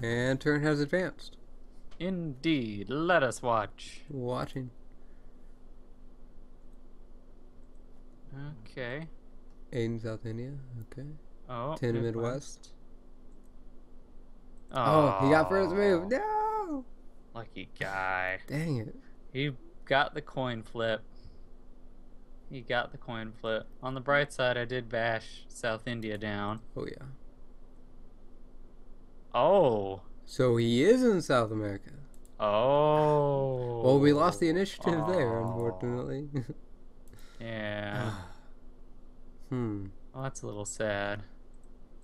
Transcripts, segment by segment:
And turn has advanced. Indeed. Let us watch. Watching. Okay. 8 in South India. Okay. Oh, 10 in Midwest. Midwest. Oh, he got first move. Oh, No! lucky guy. Dang it. He got the coin flip. He got the coin flip. On the bright side, I did bash South India down. Oh, yeah. Oh. So he is in South America. Well, we lost the Oh. initiative there, Oh. unfortunately. Yeah. Hmm. Well, that's a little sad.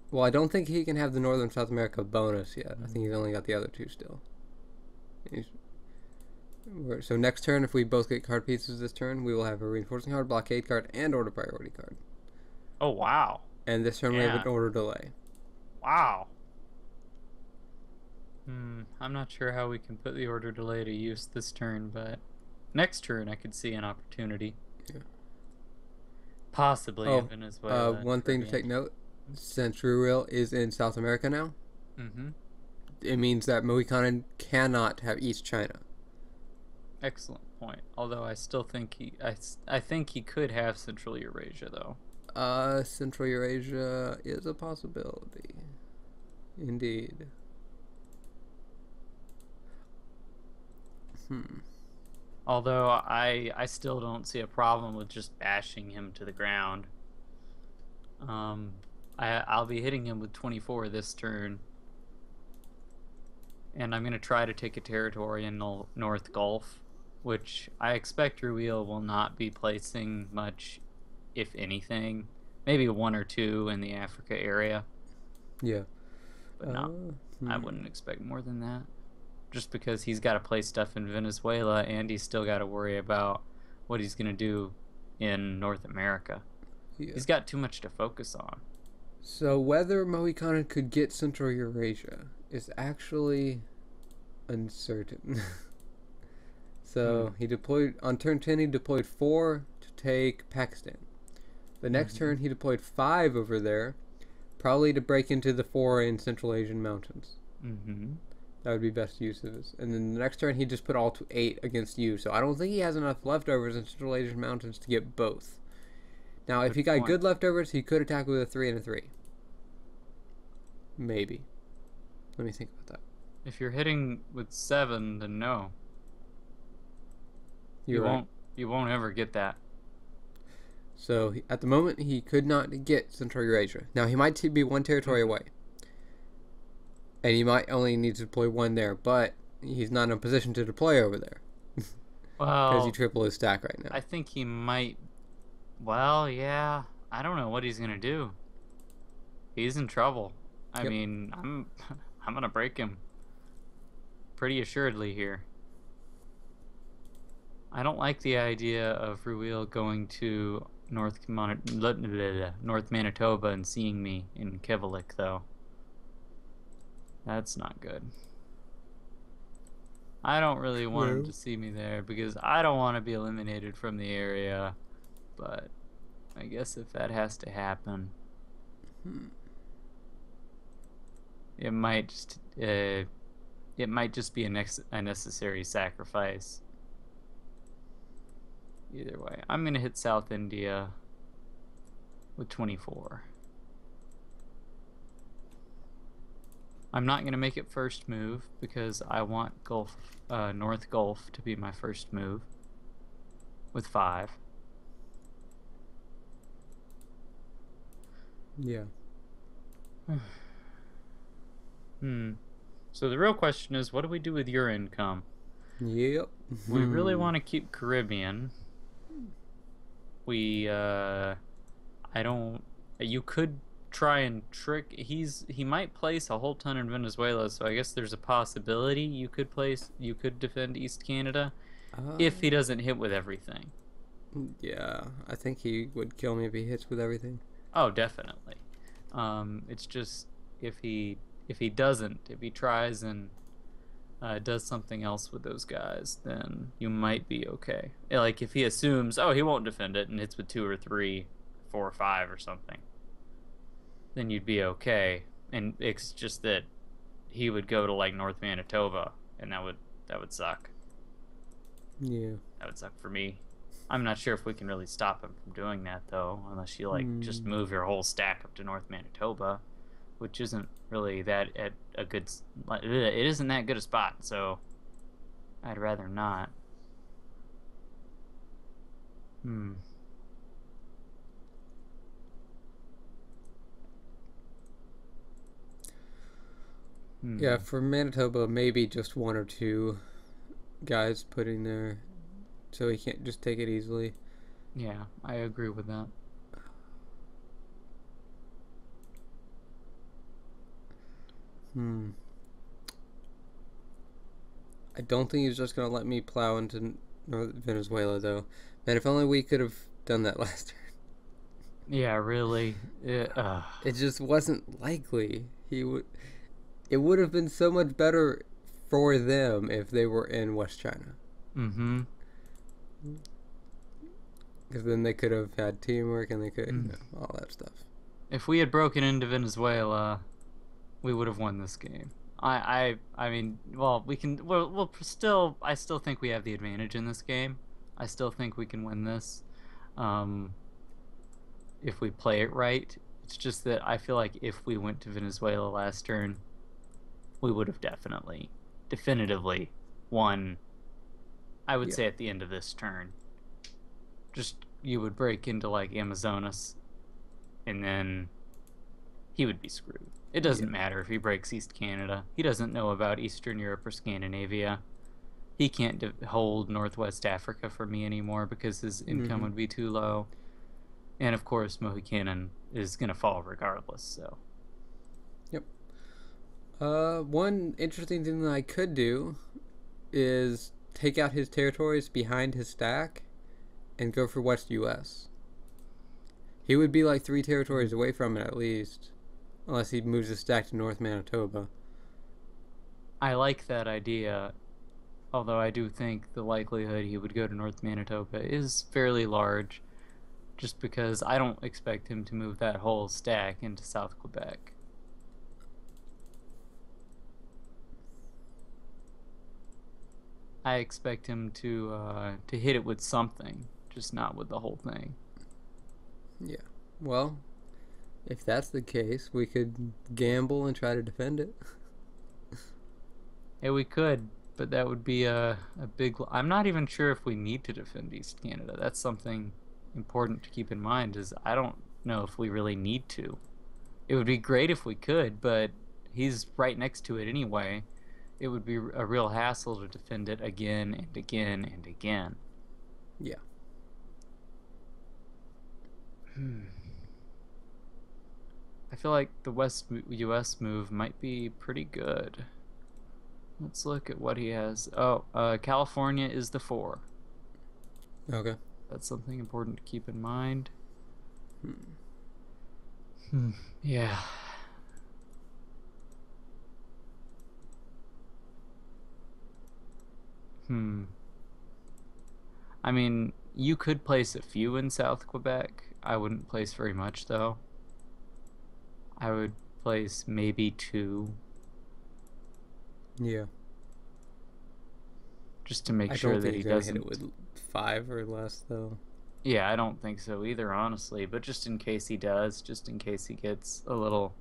Well, I don't think he can have the Northern South America bonus yet. I think he's only got the other two still. So next turn, if we both get card pieces this turn, we will have a reinforcing card, blockade card, and order priority card. Oh, wow. And this turn we have an order delay. Wow. I'm not sure how we can put the order delay to use this turn, but next turn I could see an opportunity. Yeah. Possibly in Venezuela. One thing to take note, since Ruil is in South America now, it means that Mohikanin cannot have East China. Excellent point. Although I still think I think he could have Central Eurasia though. Central Eurasia is a possibility. Indeed. Although I still don't see a problem with just bashing him to the ground. I'll be hitting him with 24 this turn. And I'm going to try to take a territory in the North Gulf, which I expect Ruil will not be placing much, if anything. Maybe one or two in the Africa area. Yeah. But no, I wouldn't expect more than that. Just because he's got to play stuff in Venezuela and he's still got to worry about what he's going to do in North America. Yeah. He's got too much to focus on. So whether Mohikanin could get Central Eurasia is actually uncertain. So he deployed on turn 10. He deployed 4 to take Pakistan. The next turn he deployed 5 over there, probably to break into the 4 in Central Asian mountains. That would be best use of this. And then the next turn he just put all to 8 against you. So I don't think he has enough leftovers in Central Asian mountains to get both. Now, if he got good leftovers, he could attack with a 3 and a 3. Maybe. Let me think about that. If you're hitting with 7, then no. You won't ever get that. So at the moment, he could not get Central Eurasia. Now he might be 1 territory away, and he might only need to deploy 1 there, but he's not in a position to deploy over there. Well, because he triple his stack right now. I think he might. Well, yeah. I don't know what he's gonna do. He's in trouble. I mean, I'm gonna break him pretty assuredly here. I don't like the idea of Ruil going to North Manitoba and seeing me in Kevelik, though. That's not good. I don't really want him to see me there because I don't want to be eliminated from the area. But I guess if that has to happen, it might just be a necessary sacrifice. Either way, I'm gonna hit South India with 24. I'm not gonna make it first move because I want North Gulf to be my first move with 5. Yeah. So the real question is, what do we do with your income? Yep. We really want to keep Caribbean. You could try and trick. He might place a whole ton in Venezuela, so I guess there's a possibility you could defend East Canada if he doesn't hit with everything. Yeah, I think he would kill me if he hits with everything. Oh, definitely. It's just if he doesn't, if he tries and does something else with those guys, then you might be okay. Like if he assumes, oh, he won't defend it and hits with 2 or 3, 4 or 5 or something, then you'd be okay. And it's just that he would go to like North Manitoba, and that would suck. Yeah. That would suck for me. I'm not sure if we can really stop him from doing that though, unless you like just Hmm. move your whole stack up to North Manitoba, which isn't really that at a good. It isn't that good a spot, so I'd rather not. Hmm. Yeah, Hmm. for Manitoba, maybe just one or two guys putting there, so he can't just take it easily. Yeah, I agree with that. Hmm. I don't think he's just gonna let me plow into Venezuela though. Man, if only we could have done that last turn. Yeah, really. It just wasn't likely. He would. It would have been so much better for them if they were in West China, Mm-hmm. because then they could have had teamwork and they could, Mm. all that stuff. If we had broken into Venezuela, we would have won this game. I mean, well, we can. We'll still. I still think we have the advantage in this game. I still think we can win this, um, if we play it right. It's just that I feel like if we went to Venezuela last turn, we would have definitively won. I would Yeah. say at the end of this turn, just you would break into like Amazonas, and then he would be screwed. It Yeah. doesn't matter if he breaks East Canada. He doesn't know about Eastern Europe or Scandinavia. He can't hold Northwest Africa for me anymore because his income Mm-hmm. would be too low. And of course, Mohikanin is going to fall regardless. So, Yep. One interesting thing that I could do is take out his territories behind his stack and go for West U.S. He would be like 3 territories away from it at least, unless he moves his stack to North Manitoba. I like that idea. Although I do think the likelihood he would go to North Manitoba is fairly large, just because I don't expect him to move that whole stack into South Quebec. I expect him to hit it with something, just not with the whole thing. Yeah. Well, if that's the case, we could gamble and try to defend it. Yeah, we could, but that would be a big. I'm not even sure if we need to defend East Canada. That's something important to keep in mind. Is I don't know if we really need to. It would be great if we could, but he's right next to it anyway. It would be a real hassle to defend it again and again and again. Yeah. Hmm. I feel like the West U.S. move might be pretty good. Let's look at what he has. Oh, California is the 4. Okay. That's something important to keep in mind. Hmm. Yeah. Hmm. I mean, you could place a few in South Quebec. I wouldn't place very much, though. I would place maybe 2, Yeah. just to make I sure don't that think he he's gonna hit it doesn't. with 5 or less though. Yeah, I don't think so either, honestly. But just in case he does, just in case he gets a little,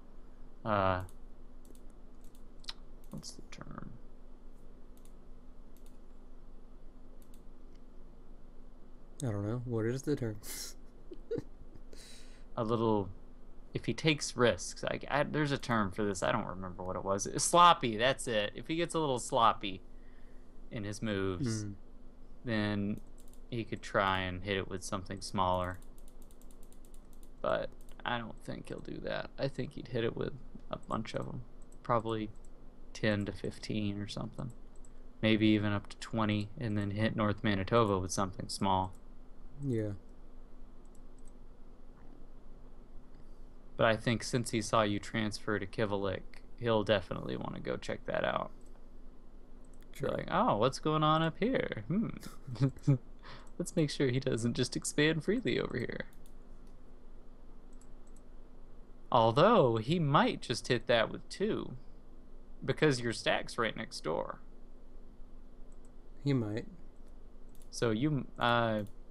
uh, what's the term? I don't know. What is the term? A little. If he takes risks, there's a term for this. I don't remember what it was. Sloppy. That's it. If he gets a little sloppy in his moves, Hmm. then he could try and hit it with something smaller. But I don't think he'll do that. I think he'd hit it with a bunch of them, probably 10 to 15 or something, maybe even up to 20, and then hit North Manitoba with something small. Yeah. But I think since he saw you transfer to Kivalliq, he'll definitely want to go check that out. Be True. like, oh, what's going on up here? Let's make sure he doesn't just expand freely over here. Although he might just hit that with 2. because your stack's right next door. He might. So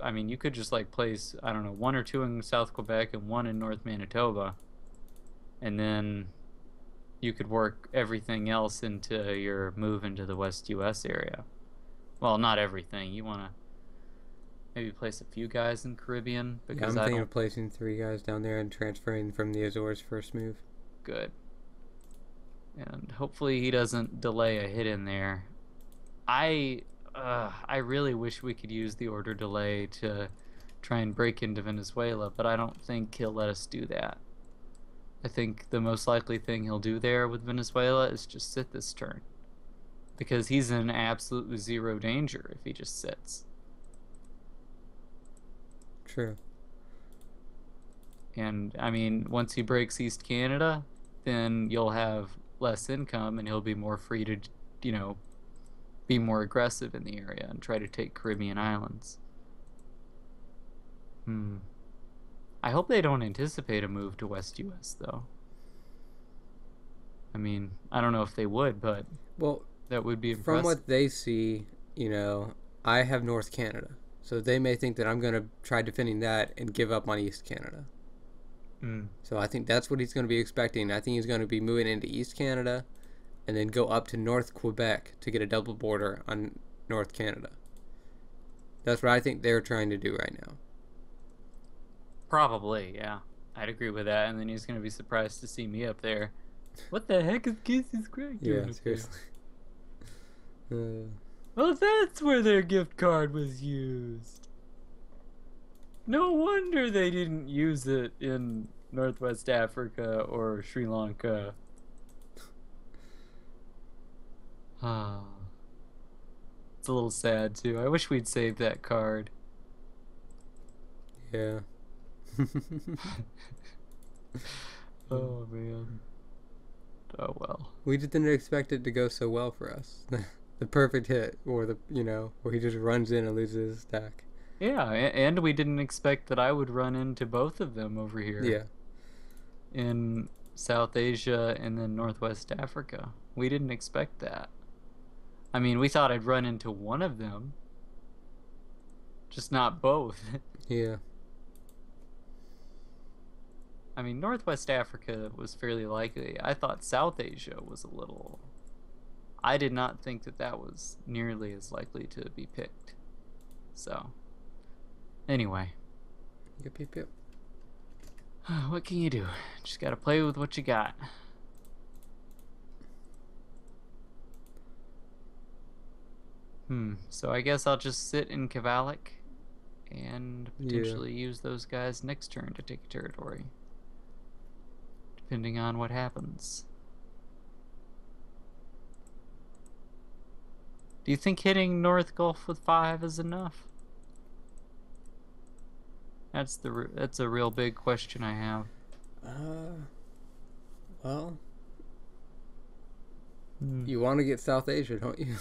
I mean, you could just like place, I don't know, 1 or 2 in South Quebec and 1 in North Manitoba, and then you could work everything else into your move into the West US area. Well, not everything. You want to maybe place a few guys in Caribbean Yeah, because I'm I thinking don't. of placing 3 guys down there and transferring from the Azores first move. Good. And hopefully he doesn't delay a hit in there. I really wish we could use the order delay to try and break into Venezuela, but I don't think he'll let us do that. I think the most likely thing he'll do there with Venezuela is just sit this turn, because he's in absolutely zero danger if he just sits. True. And I mean, once he breaks East Canada, then you'll have less income and he'll be more free to, you know, be more aggressive in the area and try to take Caribbean islands. I hope they don't anticipate a move to West US though. I mean, I don't know if they would, but well, that would be impressive. From what they see, I have North Canada, so they may think that I'm going to try defending that and give up on East Canada. So I think that's what he's going to be expecting. I think he's going to be moving into East Canada and then go up to North Quebec to get a double border on North Canada. That's what I think they're trying to do right now. Probably, yeah. I'd agree with that. And then he's going to be surprised to see me up there. What the heck is Casey's Craig doing? Yeah, seriously. Well, that's where their gift card was used. No wonder they didn't use it in Northwest Africa or Sri Lanka. It's a little sad too. I wish we'd saved that card. Yeah. Oh man. Oh well. We just didn't expect it to go so well for us. The perfect hit, or where he just runs in and loses his stack. Yeah, and we didn't expect that I would run into both of them over here. Yeah. In South Asia and then Northwest Africa. We didn't expect that. I mean, we thought I'd run into one of them. Just not both. Yeah. I mean, Northwest Africa was fairly likely. I thought South Asia was a little... I did not think that that was nearly as likely to be picked. So, anyway. Yep. What can you do? Just gotta play with what you got. So I guess I'll just sit in Kavalik and potentially use those guys next turn to take a territory. Depending on what happens. Do you think hitting North Gulf with 5 is enough? That's a real big question I have. Well, you want to get South Asia, don't you?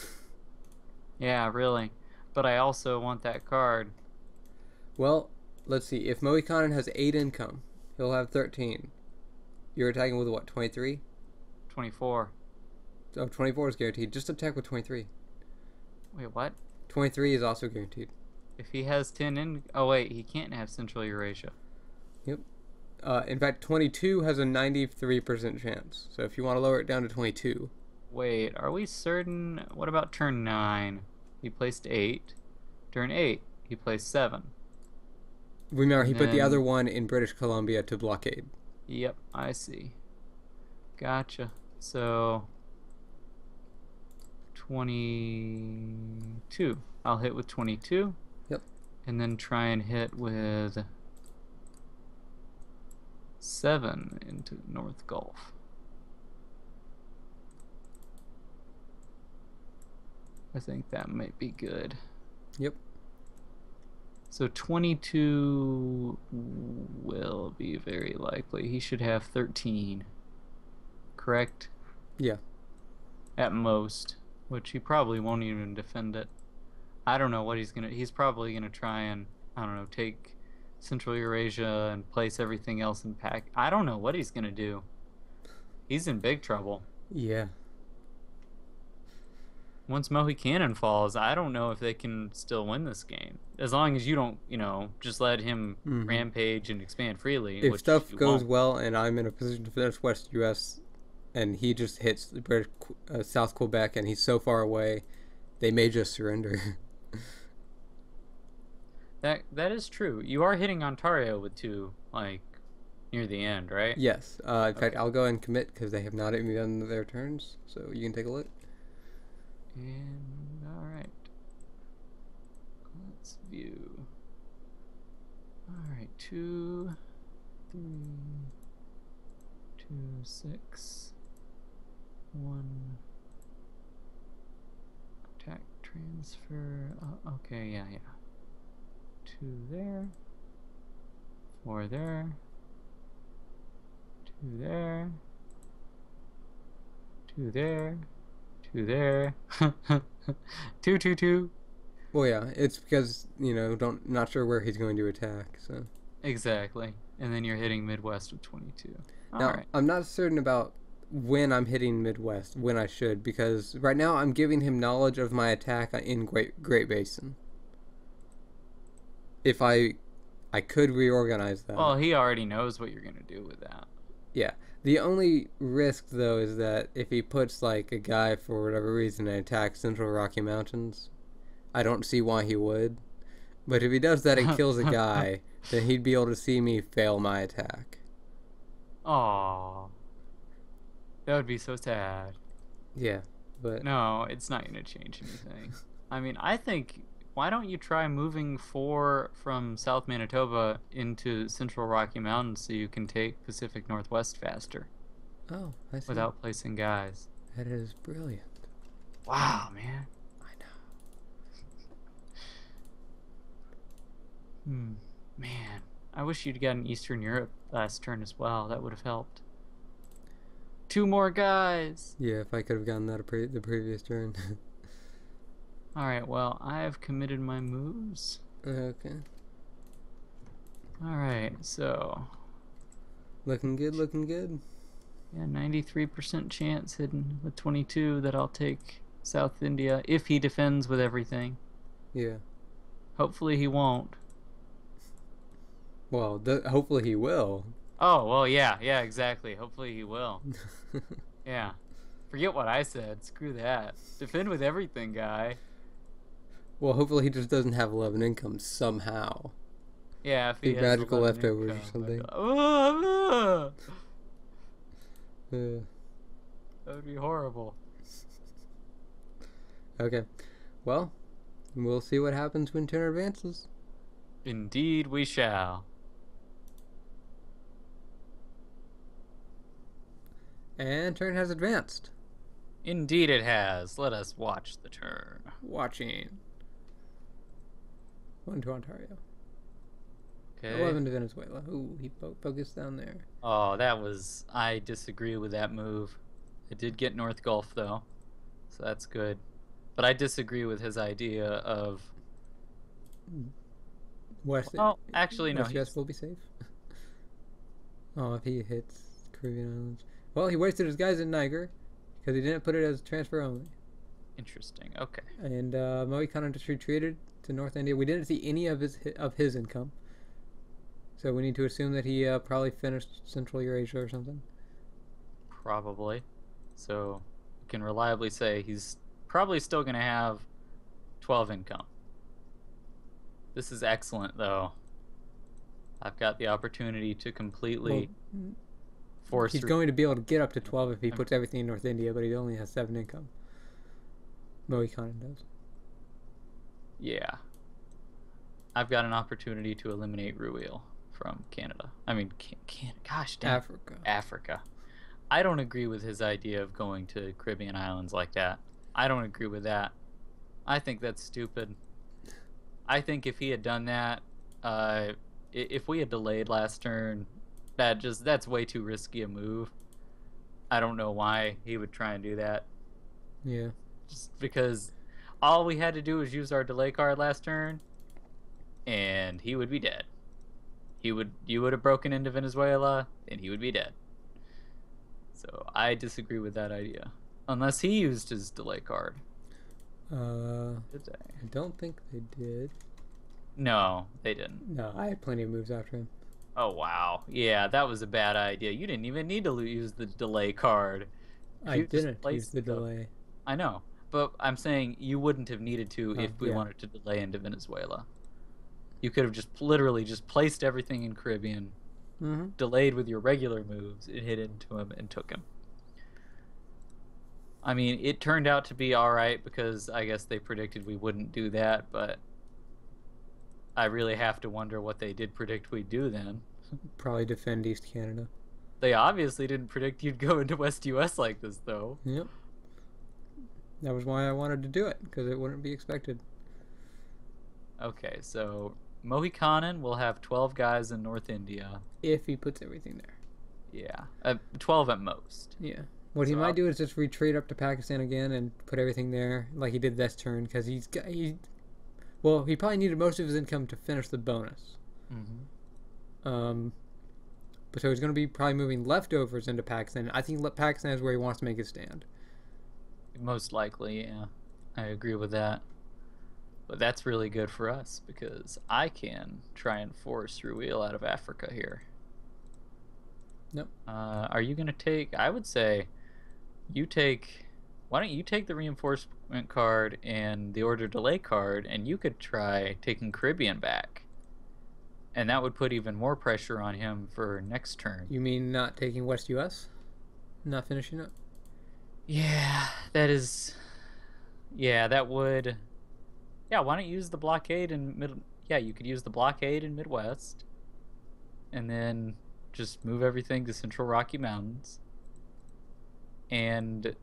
Yeah, really. But I also want that card. Well, let's see. If Mohikanin has 8 income, he'll have 13. You're attacking with what, 23? 24. Oh, 24 is guaranteed. Just attack with 23. Wait, what? 23 is also guaranteed. If he has 10 in... Oh, wait, he can't have Central Eurasia. Yep. In fact, 22 has a 93% chance. So if you want to lower it down to 22... Wait, are we certain? What about turn 9? He placed 8. Turn 8, he placed 7. Remember, he put the other one in British Columbia to blockade. Yep, I see. Gotcha. So, 22. I'll hit with 22. Yep. And then try and hit with 7 into North Gulf. I think that might be good. Yep. So 22 will be very likely. He should have 13. Correct? Yeah. At most. Which he probably won't even defend it. I don't know what he's gonna... He's probably gonna try and, I don't know, take Central Eurasia and place everything else in pack. I don't know what he's gonna do. He's in big trouble. Yeah. once Mohikanin falls, I don't know if they can still win this game. As long as you don't, just let him Hmm. rampage and expand freely, If which stuff you goes won't. well and I'm in a position to finish West U.S. and he just hits South Quebec and he's so far away, they may just surrender. That is true. You are hitting Ontario with two, like, near the end, right? Yes. In fact, Okay. I'll go and commit because they have not even done their turns. So you can take a look. And all right, let's view. All right, 2, 3, 2, 6, 1. Attack transfer. Okay, yeah, yeah. 2 there. 4 there. 2 there. 2 there. 2 there. 2, 2, 2. Well, yeah, it's because don't not sure where he's going to attack. So Exactly. And then you're hitting Midwest with 22. All now right. I'm not certain about when I'm hitting Midwest, when I should, because right now I'm giving him knowledge of my attack in Great Basin. If I could reorganize that. Well, he already knows what you're gonna do with that. Yeah. The only risk though is that if he puts like a guy for whatever reason and attacks Central Rocky Mountains, I don't see why he would. But if he does that and kills a guy, then he'd be able to see me fail my attack. Aw, that would be so sad. Yeah, but No, it's not gonna change anything. I mean, I think why don't you try moving 4 from South Manitoba into Central Rocky Mountains so you can take Pacific Northwest faster oh, I see. without placing guys? That is brilliant. Wow, man. I know. Man, I wish you'd gotten Eastern Europe last turn as well. That would have helped. 2 more guys. Yeah, if I could have gotten that the previous turn. All right, well, I have committed my moves. Okay. All right, so Looking good, looking good. yeah, 93% chance hidden with 22 that I'll take South India if he defends with everything. Yeah. Hopefully he won't. Well, hopefully he will. Oh, well, yeah, exactly. Hopefully he will. Yeah. Forget what I said. Screw that. Defend with everything, guy. Well, hopefully he just doesn't have 11 income somehow. Yeah, if he Big has magical 11 leftovers or income, something. that would be horrible. Okay. Well, we'll see what happens when turn advances. Indeed we shall. And turn has advanced. Indeed it has. Let us watch the turn. Watching. 1 to Ontario. Okay. 11 to Venezuela. Ooh, he focused down there. Oh, I disagree with that move. It did get North Gulf, though, so that's good. But I disagree with his idea of... West. Oh, actually, no. West US will be safe. Oh, if he hits Caribbean Islands. Well, he wasted his guys in Niger because he didn't put it as transfer only. Interesting. Okay. And Mohikanin just retreated to North India. We didn't see any of his income. So we need to assume that he probably finished Central Eurasia or something. Probably. So we can reliably say he's probably still going to have 12 income. This is excellent, though. I've got the opportunity to completely force... He's going to be able to get up to 12 if he puts everything in North India, but he only has 7 income. Mohikanin does. Yeah. I've got an opportunity to eliminate Ruil from Canada. I mean, Canada. Gosh damn. Africa. I don't agree with his idea of going to Caribbean islands like that. I don't agree with that. I think that's stupid. I think if he had done that, if we had delayed last turn, that's way too risky a move. I don't know why he would try and do that. Yeah. Just because all we had to do was use our delay card last turn, and he would be dead. You would have broken into Venezuela, and he would be dead. So I disagree with that idea, unless he used his delay card. Did they? I don't think they did. No, they didn't. No, I had plenty of moves after him. Oh wow, yeah, that was a bad idea. You didn't even need to use the delay card. If I you just didn't use placed the stuff, delay. I know, but I'm saying you wouldn't have needed to Oh, if we yeah. wanted to delay into Venezuela. You could have just literally just placed everything in Caribbean, Mm-hmm. delayed with your regular moves, and hit into him and took him. I mean, it turned out to be all right because I guess they predicted we wouldn't do that, but I really have to wonder what they did predict we'd do then. Probably defend East Canada. They obviously didn't predict you'd go into West US like this, though. Yep. That was why I wanted to do it, because it wouldn't be expected. Okay, so Mohikanin will have 12 guys in North India. If he puts everything there. Yeah, 12 at most. Yeah. What he So might do is just retreat up to Pakistan again and put everything there, like he did this turn, because he probably needed most of his income to finish the bonus. Mm-hmm. But so he's going to be probably moving leftovers into Pakistan. I think Pakistan is where he wants to make his stand. Most likely, yeah. I agree with that. But that's really good for us because I can try and force Ruil out of Africa here. Nope. Are you going to take... I would say you take... Why don't you take the reinforcement card and the order delay card, and you could try taking Caribbean back. And that would put even more pressure on him for next turn. You mean not taking West US? Not finishing it? Yeah, that is... Yeah, that would... Yeah, why don't you use the blockade in mid... Yeah, you could use the blockade in Midwest. And then just move everything to Central Rocky Mountains. And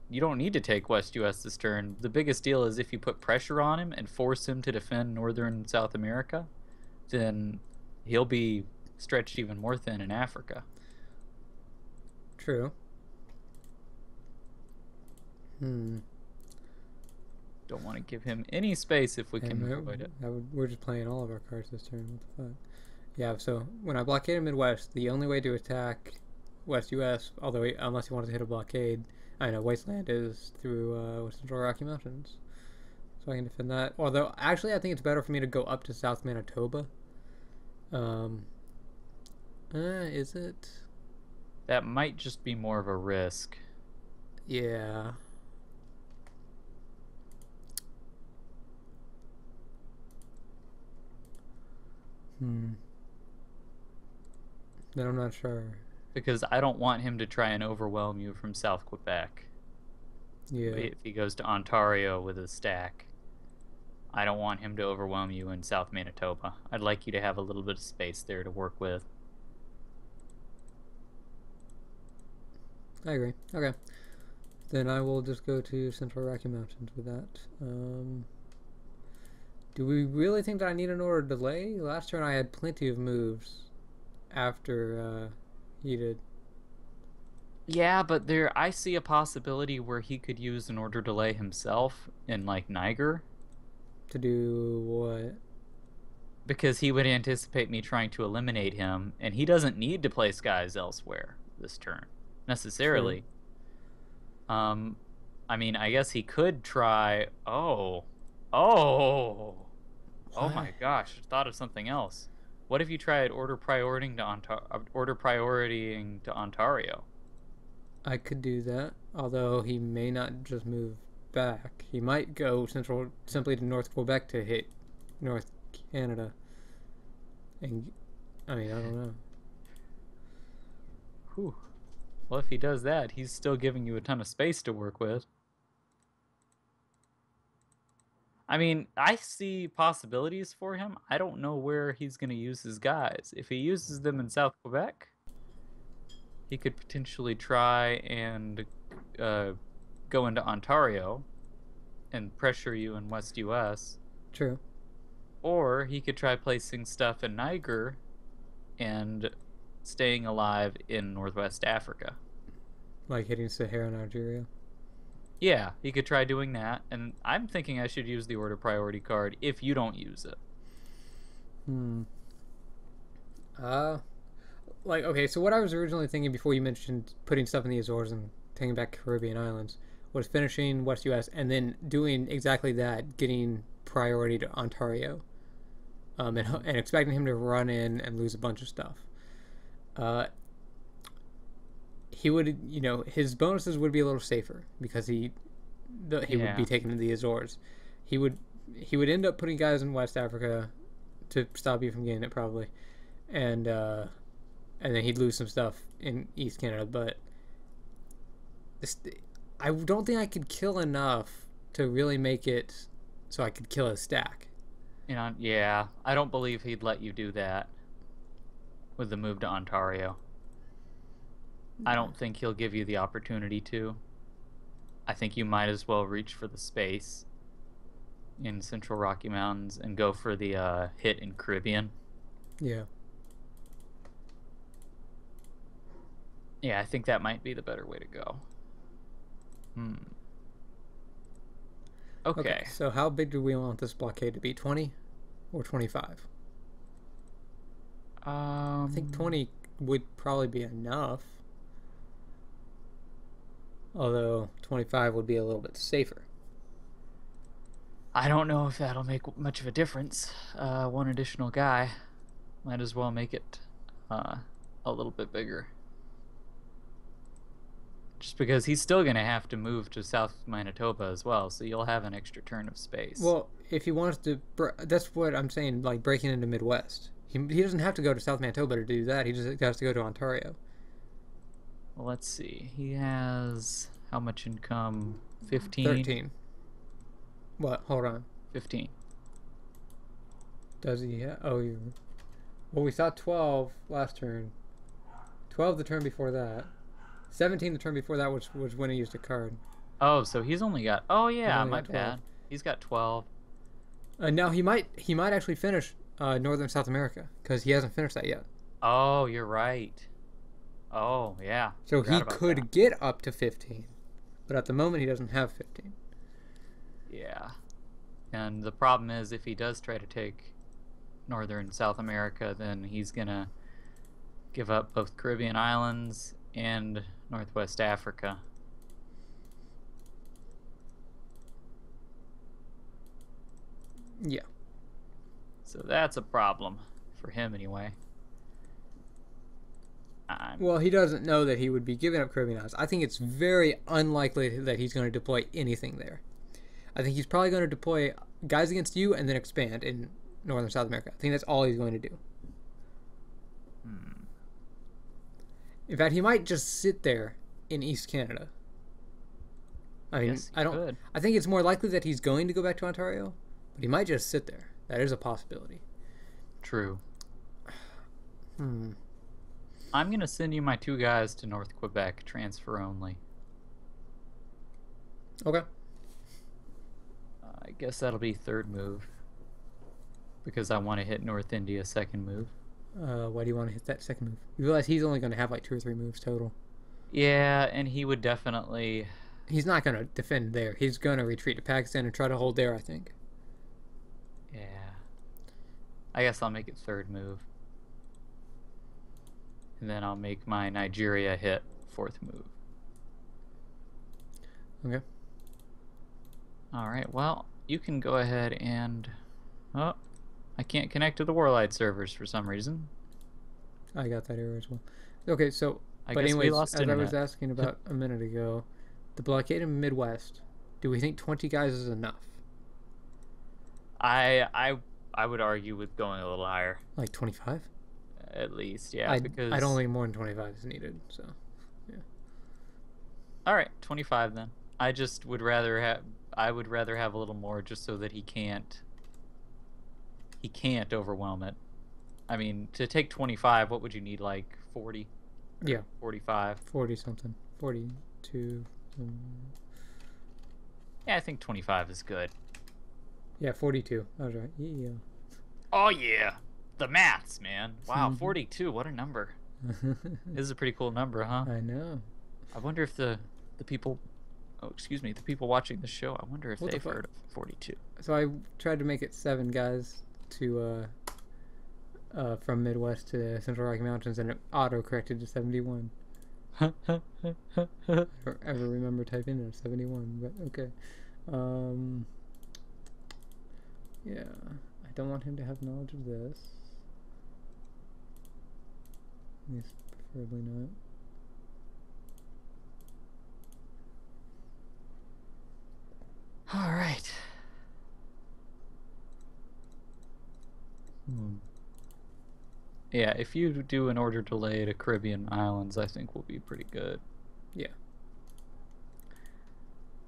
you don't need to take West US this turn. The biggest deal is if you put pressure on him and force him to defend Northern South America, then he'll be stretched even more thin in Africa. True. Don't want to give him any space if we can avoid it. We're just playing all of our cards this turn. What the fuck? Yeah, so when I blockaded Midwest, the only way to attack West US, unless you wanted to hit a blockade, I know Wasteland is through Central Rocky Mountains. So I can defend that. Although, actually, I think it's better for me to go up to South Manitoba. Is it? That might just be more of a risk. Yeah. Then I'm not sure. Because I don't want him to try and overwhelm you from South Quebec. Yeah. If he goes to Ontario with a stack, I don't want him to overwhelm you in South Manitoba. I'd like you to have a little bit of space there to work with. I agree. Okay. Then I will just go to Central Rocky Mountains with that. Do we really think that I need an order delay? Last turn I had plenty of moves after he did. Yeah, but I see a possibility where he could use an order delay himself in like Niger. To do what? Because he would anticipate me trying to eliminate him, and he doesn't need to place guys elsewhere this turn necessarily. True. I mean, I guess he could try. Oh my gosh! Thought of something else. What if you tried order priority to Ontario? I could do that, although he may not just move back. He might go simply to North Quebec to hit North Canada. And I mean, I don't know. Whew. Well, if he does that, he's still giving you a ton of space to work with. I mean, I see possibilities for him. I don't know where he's going to use his guys. If he uses them in South Quebec, he could potentially try and go into Ontario and pressure you in West US. True. Or he could try placing stuff in Niger and staying alive in Northwest Africa. Like hitting Sahara, Nigeria. Yeah, he could try doing that, and I'm thinking I should use the order priority card if you don't use it. Okay, so what I was originally thinking before you mentioned putting stuff in the Azores and taking back Caribbean islands was finishing West U.S. and then doing exactly that, getting priority to Ontario, and expecting him to run in and lose a bunch of stuff. He would, his bonuses would be a little safer because he would be taken to the Azores. He would end up putting guys in West Africa to stop you from getting it probably, and then he'd lose some stuff in East Canada. But I don't think I could kill enough to really make it so I could kill a stack. Yeah, I don't believe he'd let you do that with the move to Ontario. I don't think he'll give you the opportunity to. I think you might as well reach for the space in Central Rocky Mountains and go for the hit in Caribbean. Yeah. Yeah, I think that might be the better way to go. Okay. So how big do we want this blockade to be? 20 or 25? I think 20 would probably be enough. Although 25 would be a little bit safer. I don't know if that'll make much of a difference. One additional guy might as well make it a little bit bigger. Just because he's still going to have to move to South Manitoba as well, so you'll have an extra turn of space. Well, if he wants to... That's what I'm saying, like breaking into Midwest. He doesn't have to go to South Manitoba to do that. He just has to go to Ontario. Well, let's see. He has... how much income? 15? 13. What? Hold on. 15. Does he have... Oh, well, we saw 12 last turn. 12 the turn before that. 17 the turn before that, which was when he used a card. Oh, so he's only got... Oh, yeah, my bad. He's got 12. Now, he might actually finish Northern South America, because he hasn't finished that yet. Oh, you're right. Oh, yeah. So he could get up to 15, but at the moment he doesn't have 15. Yeah. And the problem is, if he does try to take Northern South America, then he's going to give up both Caribbean islands and Northwest Africa. Yeah. So that's a problem for him anyway. Well, he doesn't know that he would be giving up Caribbean islands. I think it's very unlikely that he's going to deploy anything there. I think he's probably going to deploy guys against you and then expand in Northern South America. I think that's all he's going to do. In fact, he might just sit there in East Canada. I mean, yes, I think it's more likely that he's going to go back to Ontario, but he might just sit there. That is a possibility. True. I'm going to send you my 2 guys to North Quebec, transfer only. Okay. I guess that'll be 3rd move. Because I want to hit North India 2nd move. Why do you want to hit that 2nd move? You realize he's only going to have like 2 or 3 moves total. Yeah, and he would definitely... He's not going to defend there. He's going to retreat to Pakistan and try to hold there, I think. Yeah. I guess I'll make it 3rd move. And then I'll make my Nigeria hit 4th move. Okay. Alright, well, you can go ahead and... Oh, I can't connect to the Warlight servers for some reason. I got that error as well. Okay, so... But anyways, as I was asking about a minute ago, the blockade in Midwest, do we think 20 guys is enough? I would argue with going a little higher. Like 25? At least, yeah. Because I don't think more than 25 is needed, so... Yeah. Alright, 25 then. I just would rather have... I would rather have a little more just so that he can't overwhelm it. I mean, to take 25, what would you need, like 40? Yeah. 45? 40 something. 42. Yeah, I think 25 is good. Yeah, 42. I was right. Yeah. Oh yeah. The maths, man. Wow, 42, what a number. This is a pretty cool number, huh? I know. I wonder if the people... Oh, excuse me, the people watching the show, I wonder if they've heard of 42. So I tried to make it 7 guys to from Midwest to Central Rocky Mountains, and it auto-corrected to 71. Don't ever remember typing in 71, but okay. Yeah, I don't want him to have knowledge of this. At least preferably not. All right. Yeah, if you do an order delay to Caribbean islands, I think we'll be pretty good. Yeah.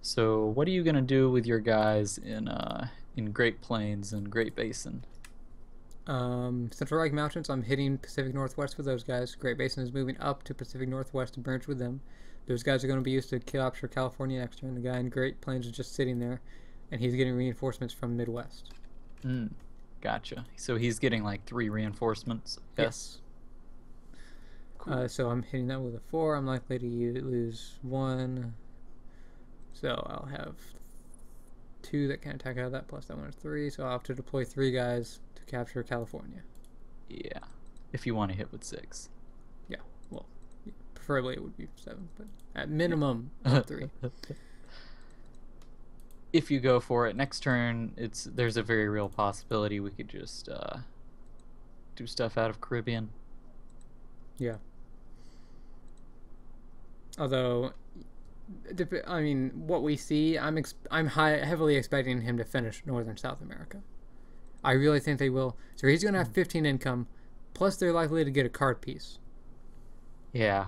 So, what are you gonna do with your guys in Great Plains and Great Basin? Central Rocky Mountains, I'm hitting Pacific Northwest with those guys. Great Basin is moving up to Pacific Northwest to merge with them. Those guys are going to be used to capture California next turn. The guy in Great Plains is just sitting there, and he's getting reinforcements from Midwest. Gotcha. So he's getting like 3 reinforcements? Yes. Cool. So I'm hitting that with a 4. I'm likely to lose 1. So I'll have 2 that can attack out of that, plus that one is 3. So I'll have to deploy 3 guys to capture California. Yeah. If you want to hit with 6. Yeah. Well, preferably it would be 7, but at minimum 3. If you go for it next turn, there's a very real possibility we could just do stuff out of Caribbean. Yeah. Although, I mean, what we see, I'm heavily expecting him to finish Northern South America. I really think they will. So he's going to have 15 income, plus they're likely to get a card piece. Yeah,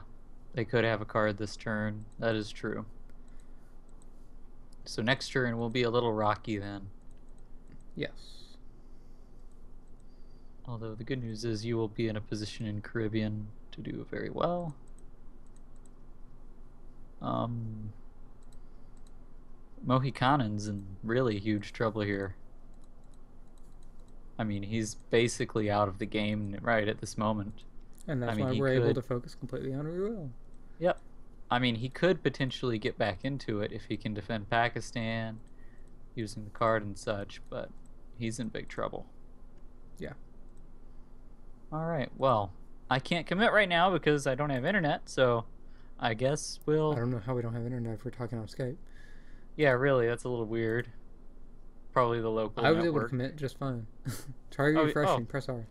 they could have a card this turn. That is true. So next turn will be a little rocky then. Yes. Although the good news is you will be in a position in Caribbean to do very well. Mohikanin's in really huge trouble here. I mean, he's basically out of the game right at this moment. And that's why we're able to focus completely on Ruil. Yep. I mean, he could potentially get back into it if he can defend Pakistan using the card and such, but he's in big trouble. Yeah. All right. Well, I can't commit right now because I don't have internet, so I guess we'll... I don't know how we don't have internet if we're talking on Skype. Yeah, really, that's a little weird. Probably the local I was network. able to commit just fine. Try refreshing. Press R.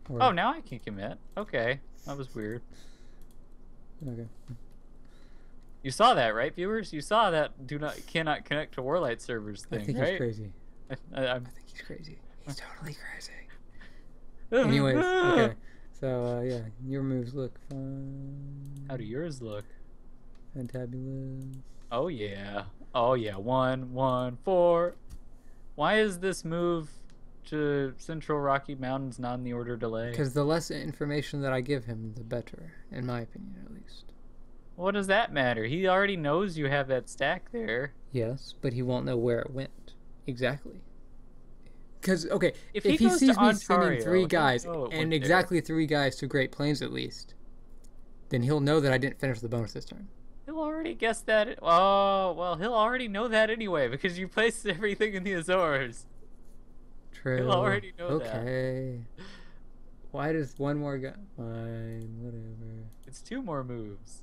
Oh, now I can commit. Okay. That was weird. Okay. You saw that, right, viewers? You saw that cannot connect to Warlight servers thing, right? I think he's crazy. I think he's crazy. He's totally crazy. Anyways, okay. So, yeah, your moves look fine. How do yours look? Fantabulous. Oh, yeah. Oh, yeah. 1, 1, 4. Why is this move to Central Rocky Mountains not in the order delay? Because the less information that I give him, the better, in my opinion, at least. What does that matter? He already knows you have that stack there. Yes, but he won't know where it went. Exactly. Because, okay, if he sees me sending 3 guys, and exactly 3 guys to Great Plains at least, then he'll know that I didn't finish the bonus this turn. He'll already guess that. Oh, well, he'll already know that anyway, because you placed everything in the Azores. True. He'll already know that. Okay. Why does one more guy... Fine, whatever. It's 2 more moves.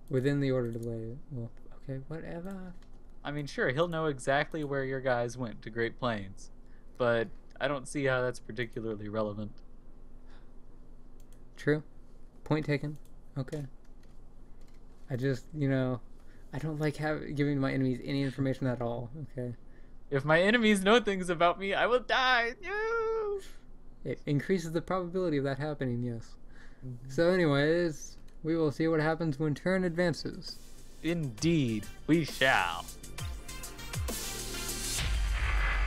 Within the order delay. Well, okay, whatever. I mean, sure, he'll know exactly where your guys went to Great Plains, but I don't see how that's particularly relevant. True. Point taken. Okay. I just, I don't like giving my enemies any information at all. Okay. If my enemies know things about me, I will die. No! It increases the probability of that happening, yes. So anyways, we will see what happens when turn advances. Indeed, we shall.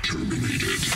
Terminated.